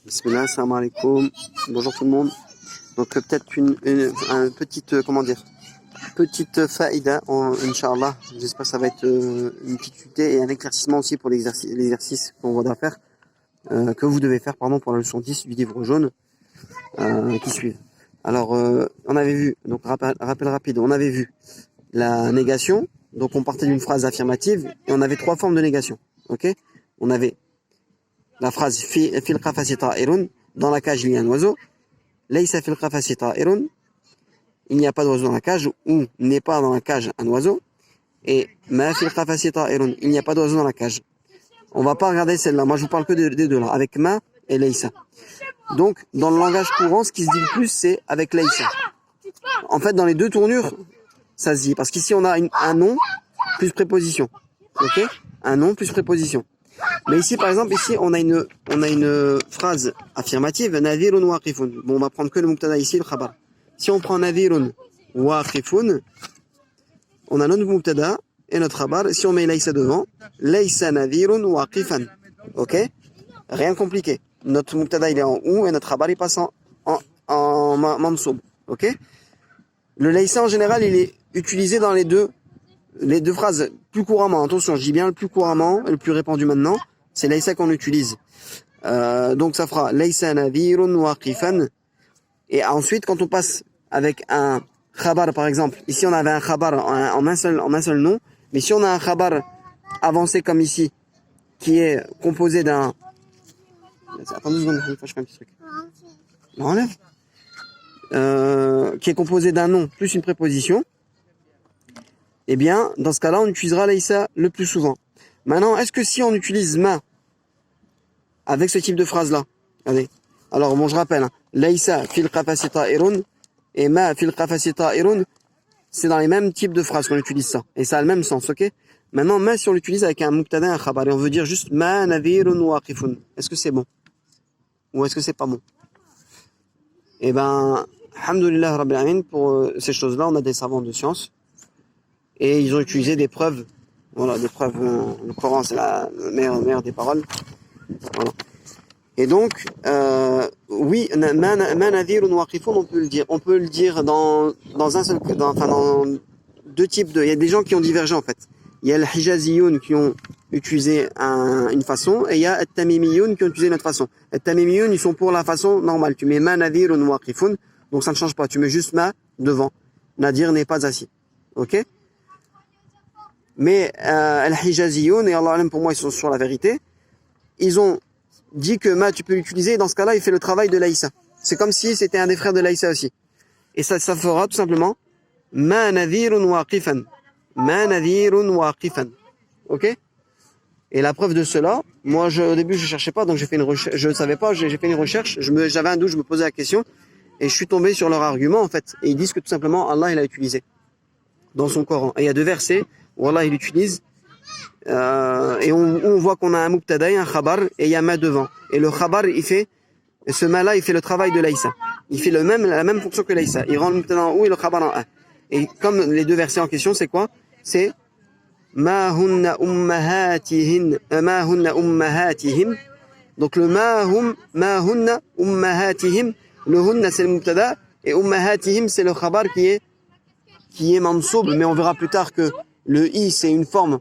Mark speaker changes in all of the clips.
Speaker 1: Bismillah, salam alaikum. Bonjour tout le monde. Donc peut-être une petite, comment dire, petite faïda, Inch'Allah. J'espère que ça va être une petite utilité et un éclaircissement aussi pour l'exercice qu'on va faire, que vous devez faire, pardon, pour la leçon 10 du livre jaune qui suit. Alors, on avait vu, donc rappel rapide, on avait vu la négation. Donc on partait d'une phrase affirmative et on avait trois formes de négation. Ok? On avait la phrase fil qafasi ta'irun, dans la cage il y a un oiseau. Laysa fil qafasi ta'irun, il n'y a pas d'oiseau dans la cage, ou n'est pas dans la cage un oiseau. Et ma fil qafasi ta'irun, il n'y a pas d'oiseau dans la cage. On va pas regarder celle-là, moi je vous parle que des deux là, avec ma et laysa. Donc dans le langage courant, ce qui se dit le plus c'est avec laysa. En fait dans les deux tournures, ça se dit, parce qu'ici on a un nom plus préposition. Ok? Un nom plus préposition. Mais ici, par exemple, ici, on a une phrase affirmative, navirun waqifun. Bon, on va prendre que le mubtada ici, le khabar. Si on prend navirun waqifun, on a notre mubtada et notre khabar. Si on met laysa devant, laysa navirun waqifan. Ok? Rien de compliqué. Notre mubtada, il est en ou et notre khabar, il passe en mansoub. Ok? Le laysa, en général, il est utilisé dans les deux phrases plus couramment. Attention, je dis bien le plus couramment et le plus répandu maintenant. C'est laysa qu'on utilise. Donc ça fera laysa navirun waqifan. Et ensuite, quand on passe avec un khabar, par exemple, ici on avait un khabar en un seul nom, mais si on a un khabar avancé comme ici, qui est composé d'un... Attends 2 secondes, je fais un petit truc. Enlève. Qui est composé d'un nom plus une préposition, eh bien, dans ce cas-là, on utilisera laysa le plus souvent. Maintenant, est-ce que si on utilise ma avec ce type de phrase-là, allez, alors bon, je rappelle, hein, laysa fil qafasi ta'irun et ma fil qafasi ta'irun, c'est dans les mêmes types de phrases qu'on utilise ça, et ça a le même sens, ok? Maintenant, ma, si on l'utilise avec un mubtada et un khabar, et on veut dire juste ma navirun waqifun, est-ce que c'est bon? Ou est-ce que c'est pas bon? Eh ben, alhamdoulilah rabbil alamin, pour ces choses-là, on a des savants de science, et ils ont utilisé des preuves. Voilà, des preuves. Le Coran, c'est la meilleure des paroles. Voilà. Et donc, oui, ma nadirun waqifun, on peut le dire. On peut le dire dans deux types de. Il y a des gens qui ont divergé en fait. Il y a les Hijaziyoun qui ont utilisé une façon, et il y a les Tamimiyoun qui ont utilisé une autre façon. Les Tamimiyoun, ils sont pour la façon normale. Tu mets ma nadirun waqifun, donc ça ne change pas. Tu mets juste ma devant. Nadir n'est pas assis. Ok? Mais Al-Hijaziyoun, et Allah alam pour moi ils sont sur la vérité, ils ont dit que ma tu peux l'utiliser, et dans ce cas-là il fait le travail de Laysa. C'est comme si c'était un des frères de Laysa aussi. Et ça fera tout simplement ma nadirun waqifan. Ma nadirun waqifan. Ok? Et la preuve de cela, moi au début je cherchais pas, donc j'ai fait une recherche, je ne savais pas, j'ai fait une recherche, j'avais un doute, je me posais la question, et je suis tombé sur leur argument en fait. Et ils disent que tout simplement Allah il a utilisé dans son Coran. Et il y a deux versets où Allah il utilise et on voit qu'on a un mubtada et un khabar et il y a ma devant. Et le khabar ce ma là il fait le travail de laysa. Il fait la même fonction que laysa. Il rend le mubtada en ou et le khabar en a. Et comme les deux versets en question c'est quoi? C'est ma hunna ummahatihim. Donc le ma hunna ummahatihim, le hunna c'est le mubtada et ummahatihim c'est le khabar qui est mansoub, mais on verra plus tard que le i c'est une forme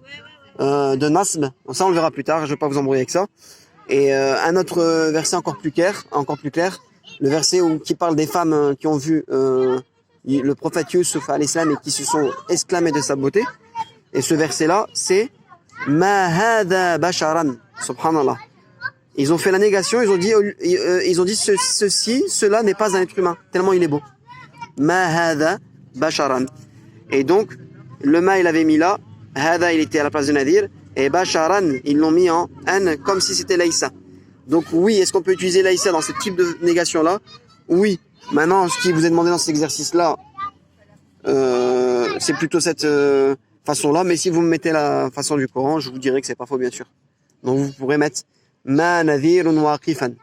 Speaker 1: de nasb. Ça on le verra plus tard, je vais pas vous embrouiller avec ça. Et un autre verset encore plus clair, le verset qui parle des femmes qui ont vu le prophète Yusuf à l'islam et qui se sont exclamées de sa beauté. Et ce verset là c'est ma hadha basharan, subhanallah. Ils ont fait la négation, ils ont dit cela n'est pas un être humain, tellement il est beau. Ma hadha basharan. Et donc, le ma, il avait mis là, hada, il était à la place de nadir, et basharan, ils l'ont mis en an, comme si c'était laysa. Donc oui, est-ce qu'on peut utiliser laysa dans ce type de négation-là? Oui. Maintenant, ce qui vous est demandé dans cet exercice-là, c'est plutôt cette façon-là, mais si vous me mettez la façon du Coran, je vous dirai que c'est pas faux, bien sûr. Donc vous pourrez mettre ma nadirun waqifan.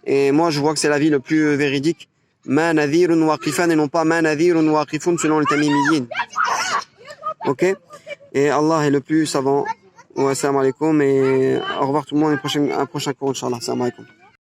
Speaker 1: Et moi, je vois que c'est l'avis le plus véridique. Ma nadirun waqifan et non pas ma nadirun waqifun selon les tamimiyin. Ok? Et Allah est le plus savant. Wa assalamu alaikum et au revoir tout le monde et un prochain cours, Inch'Allah. Assalamu alaikum.